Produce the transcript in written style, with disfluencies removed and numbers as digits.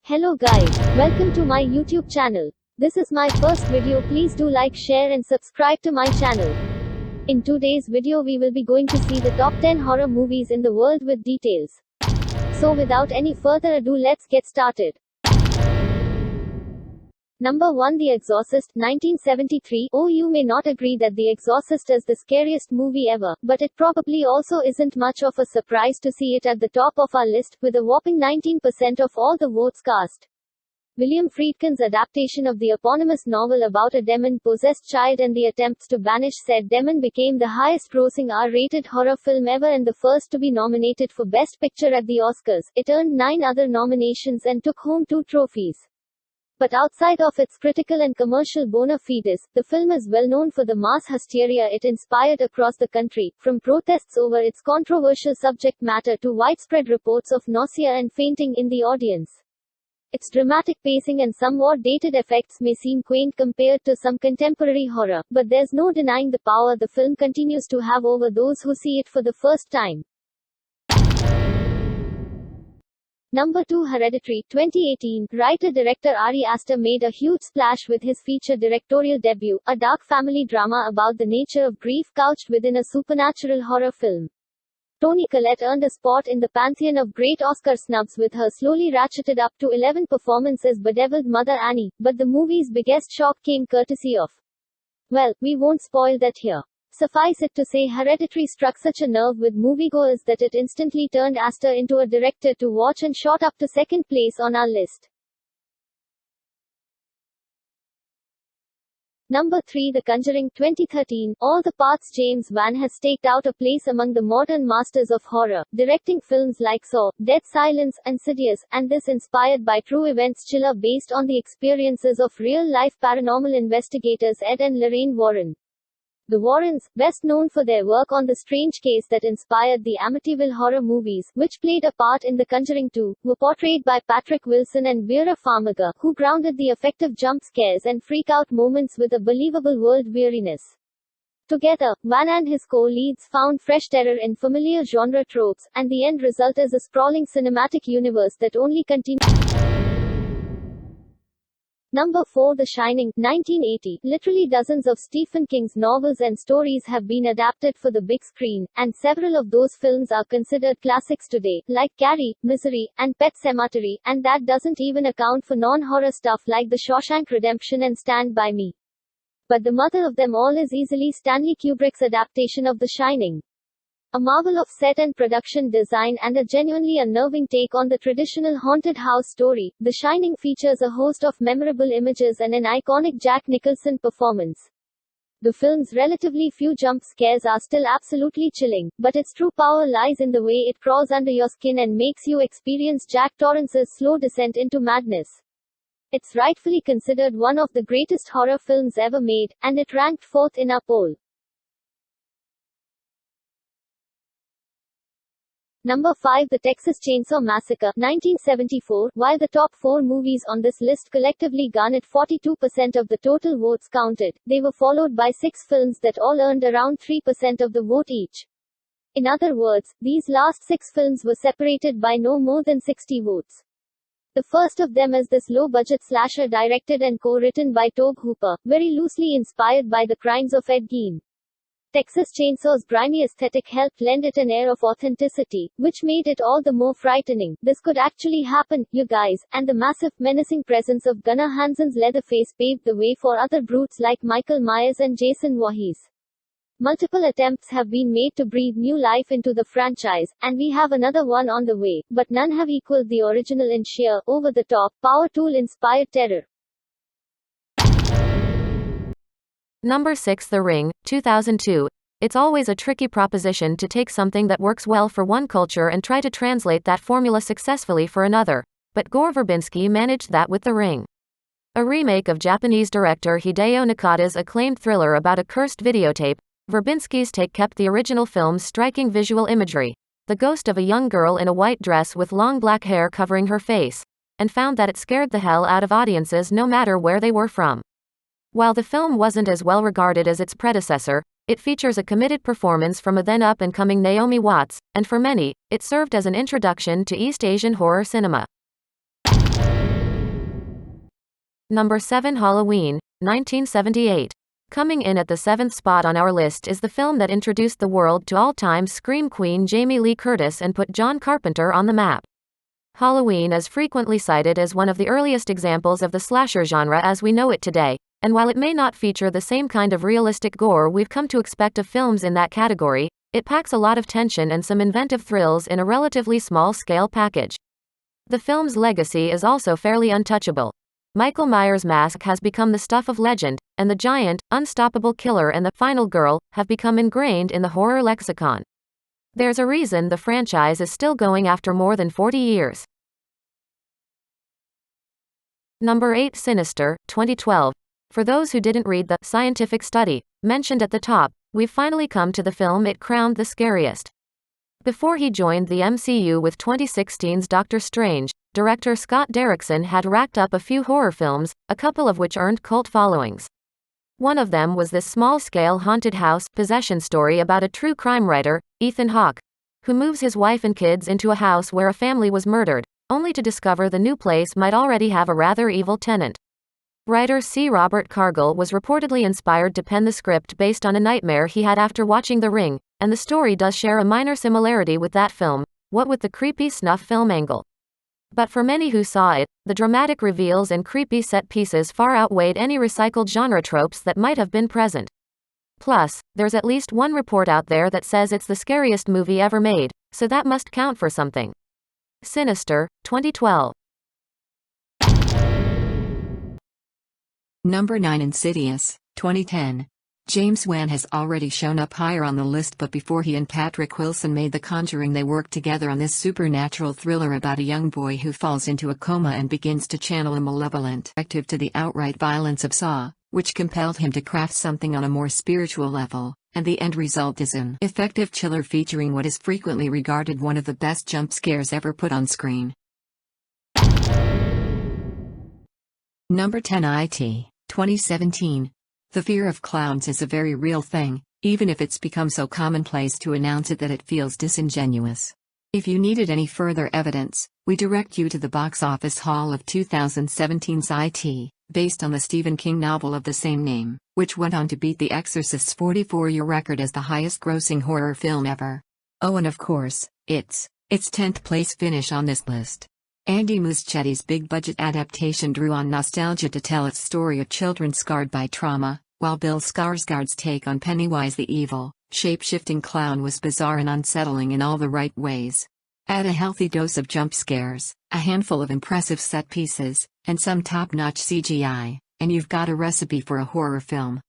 Hello guys, welcome to my YouTube channel. This is my first video. Please do like, share and subscribe to my channel. In today's video we will be going to see the top 10 horror movies in the world with details. So without any further ado, let's get started. Number 1, The Exorcist, 1973. Oh, you may not agree that The Exorcist is the scariest movie ever, but it probably also isn't much of a surprise to see it at the top of our list, with a whopping 19% of all the votes cast. William Friedkin's adaptation of the eponymous novel about a demon-possessed child and the attempts to banish said demon became the highest-grossing R-rated horror film ever and the first to be nominated for Best Picture at the Oscars. It earned 9 other nominations and took home 2 trophies. But outside of its critical and commercial bona fides, the film is well known for the mass hysteria it inspired across the country, from protests over its controversial subject matter to widespread reports of nausea and fainting in the audience. Its dramatic pacing and somewhat dated effects may seem quaint compared to some contemporary horror, but there's no denying the power the film continues to have over those who see it for the first time. Number 2, Hereditary, 2018. Writer-director Ari Aster made a huge splash with his feature directorial debut, a dark family drama about the nature of grief couched within a supernatural horror film. Toni Collette earned a spot in the pantheon of great Oscar snubs with her slowly ratcheted up to 11 performance as bedeviled Mother Annie, but the movie's biggest shock came courtesy of... well, we won't spoil that here. Suffice it to say, Hereditary struck such a nerve with moviegoers that it instantly turned Aster into a director to watch and shot up to second place on our list. Number 3, The Conjuring, 2013. All the parts James Wan has staked out a place among the modern masters of horror, directing films like Saw, Dead Silence, and Insidious, and this inspired by true events chiller based on the experiences of real-life paranormal investigators Ed and Lorraine Warren. The Warrens, best known for their work on the strange case that inspired the Amityville horror movies, which played a part in The Conjuring 2, were portrayed by Patrick Wilson and Vera Farmiga, who grounded the effective jump scares and freak-out moments with a believable world weariness. Together, Wan and his co-leads found fresh terror in familiar genre tropes, and the end result is a sprawling cinematic universe that only continues. Number 4, The Shining, 1980. Literally dozens of Stephen King's novels and stories have been adapted for the big screen, and several of those films are considered classics today, like Carrie, Misery, and Pet Sematary, and that doesn't even account for non-horror stuff like The Shawshank Redemption and Stand By Me. But the mother of them all is easily Stanley Kubrick's adaptation of The Shining. A marvel of set and production design and a genuinely unnerving take on the traditional haunted house story, The Shining features a host of memorable images and an iconic Jack Nicholson performance. The film's relatively few jump scares are still absolutely chilling, but its true power lies in the way it crawls under your skin and makes you experience Jack Torrance's slow descent into madness. It's rightfully considered one of the greatest horror films ever made, and it ranked 4th in our poll. Number 5, The Texas Chainsaw Massacre, 1974. While the top 4 movies on this list collectively garnered 42% of the total votes counted, they were followed by 6 films that all earned around 3% of the vote each. In other words, these last 6 films were separated by no more than 60 votes. The first of them is this low-budget slasher directed and co-written by Tobe Hooper, very loosely inspired by the crimes of Ed Gein. Texas Chainsaw's grimy aesthetic helped lend it an air of authenticity, which made it all the more frightening. This could actually happen, you guys, and the massive, menacing presence of Gunnar Hansen's Leatherface paved the way for other brutes like Michael Myers and Jason Voorhees. Multiple attempts have been made to breathe new life into the franchise, and we have another one on the way, but none have equaled the original in sheer, over-the-top, power tool-inspired terror. Number 6, The Ring, 2002. It's always a tricky proposition to take something that works well for one culture and try to translate that formula successfully for another. But Gore Verbinski managed that with The Ring. A remake of Japanese director Hideo Nakata's acclaimed thriller about a cursed videotape, Verbinski's take kept the original film's striking visual imagery, the ghost of a young girl in a white dress with long black hair covering her face, and found that it scared the hell out of audiences no matter where they were from. While the film wasn't as well regarded as its predecessor, it features a committed performance from a then up-and-coming Naomi Watts, and for many, it served as an introduction to East Asian horror cinema. Number 7. Halloween, 1978. Coming in at the 7th spot on our list is the film that introduced the world to all-time scream queen Jamie Lee Curtis and put John Carpenter on the map. Halloween is frequently cited as one of the earliest examples of the slasher genre as we know it today, and while it may not feature the same kind of realistic gore we've come to expect of films in that category, it packs a lot of tension and some inventive thrills in a relatively small-scale package. The film's legacy is also fairly untouchable. Michael Myers' mask has become the stuff of legend, and the giant, unstoppable killer and the final girl have become ingrained in the horror lexicon. There's a reason the franchise is still going after more than 40 years. Number 8. Sinister, 2012. For those who didn't read the scientific study mentioned at the top, we've finally come to the film it crowned the scariest. Before he joined the MCU with 2016's Doctor Strange, director Scott Derrickson had racked up a few horror films, a couple of which earned cult followings. One of them was this small-scale haunted house possession story about a true crime writer, Ethan Hawke, who moves his wife and kids into a house where a family was murdered, only to discover the new place might already have a rather evil tenant. Writer C. Robert Cargill was reportedly inspired to pen the script based on a nightmare he had after watching The Ring, and the story does share a minor similarity with that film, what with the creepy snuff film angle. But for many who saw it, the dramatic reveals and creepy set pieces far outweighed any recycled genre tropes that might have been present. Plus, there's at least one report out there that says it's the scariest movie ever made, so that must count for something. Sinister, 2012. Number 9. Insidious, 2010. James Wan has already shown up higher on the list, but before he and Patrick Wilson made The Conjuring, they worked together on this supernatural thriller about a young boy who falls into a coma and begins to channel a malevolent active to the outright violence of Saw, which compelled him to craft something on a more spiritual level, and the end result is an effective chiller featuring what is frequently regarded one of the best jump scares ever put on screen. Number 10. IT, 2017. The fear of clowns is a very real thing, even if it's become so commonplace to announce it that it feels disingenuous. If you needed any further evidence, we direct you to the box office haul of 2017's IT, based on the Stephen King novel of the same name, which went on to beat The Exorcist's 44-year record as the highest-grossing horror film ever. Oh, and of course, its 10th place finish on this list. Andy Muschietti's big-budget adaptation drew on nostalgia to tell its story of children scarred by trauma, while Bill Skarsgård's take on Pennywise the evil, shape-shifting clown was bizarre and unsettling in all the right ways. Add a healthy dose of jump scares, a handful of impressive set pieces, and some top-notch CGI, and you've got a recipe for a horror film.